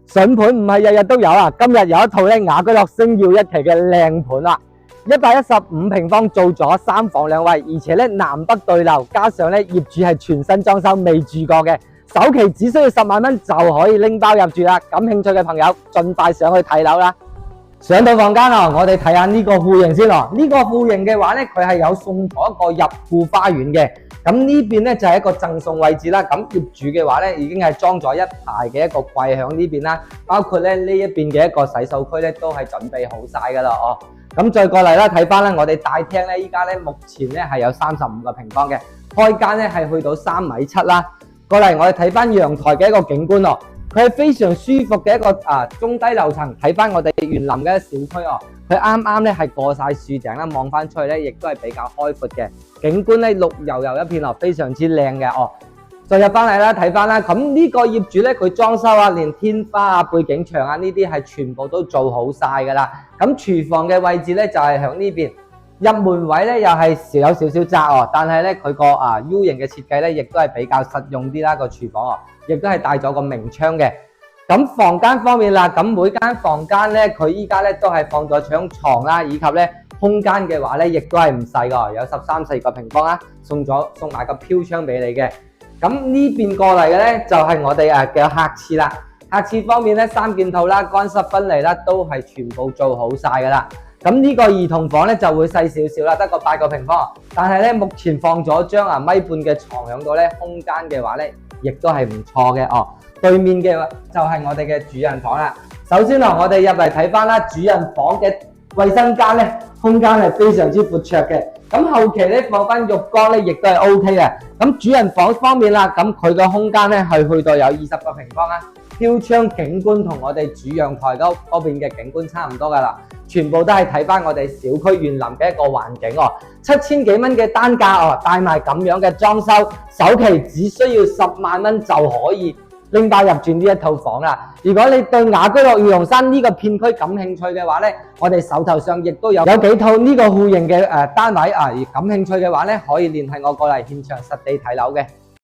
筍盤唔係日日都有啊！今日有一套咧雅居樂星耀一期嘅靚盤啦，115平方做咗3房2衛，而且咧南北對流，加上咧業主係全新裝修未住過嘅，首期只需要10萬蚊就可以拎包入住啦！感興趣嘅朋友盡快上去睇樓啦！上到房間啦，我哋睇下呢個戶型先咯。呢個戶型嘅話咧，佢係有送咗一個入戶花園嘅。咁呢邊咧就係一個贈送位置啦。咁業主嘅話咧，已經係裝咗一排嘅一個櫃喺呢邊啦，包括咧呢一邊嘅一個洗手區咧都係準備好晒噶啦哦。咁再過嚟啦，睇翻啦，我哋大廳咧依家咧目前咧係有35個平方嘅，開間咧係去到3.7米啦。過嚟我哋睇翻陽台嘅一個景觀咯。佢係非常舒服嘅一個中低樓層，睇翻我哋園林嘅小區哦。佢啱啱咧係過晒樹頂啦，望翻出去咧亦都係比較開闊嘅景觀咧，綠油油一片哦，非常之靚嘅哦。再入翻嚟啦，睇翻啦，咁呢個業主咧佢裝修啊，連天花啊、背景牆啊呢啲係全部都做好晒噶啦。咁廚房嘅位置咧就係響呢邊，入門位咧又係有少少窄哦，但係咧佢個U 型嘅設計咧亦都係比較實用啲啦個廚房哦。亦都係帶咗個明窗嘅。咁房間方面啦，咁每間房間咧，佢依家咧都係放咗張床啦，以及咧空間嘅話咧，亦都係唔細個，有13-14個平方啦，送埋個飄窗俾你嘅。咁呢邊過嚟嘅咧就係我哋嘅客廁啦。客廁方面咧3件套啦，乾濕分離啦，都係全部做好晒噶啦。咁呢個兒童房咧就會細少少啦，得個8個平方，但係咧目前放咗張1.5米嘅床喺度咧，空間嘅話咧，亦都係唔錯嘅哦。對面嘅就係我哋嘅主人房啦。首先我哋入嚟睇翻啦，主人房嘅衛生間咧，空間係非常之闊綽嘅。咁後期咧放翻浴缸咧，亦都係 OK 嘅。咁主人房方面啦，咁佢嘅空間咧係去到有20個平方啦。飄窗景觀同我哋主陽台嗰邊嘅景觀差唔多噶啦，全部都係睇翻我哋小區園林嘅一個環境哦。7000幾蚊嘅單價哦，帶埋咁樣嘅裝修，首期只需要10萬蚊就可以拎包入住呢一套房啦。如果你對雅居樂耀龍山呢個片區感興趣嘅話咧，我哋手頭上亦都有幾套呢個戶型嘅單位而感興趣嘅話咧，可以聯繫我過嚟現場實地睇樓嘅。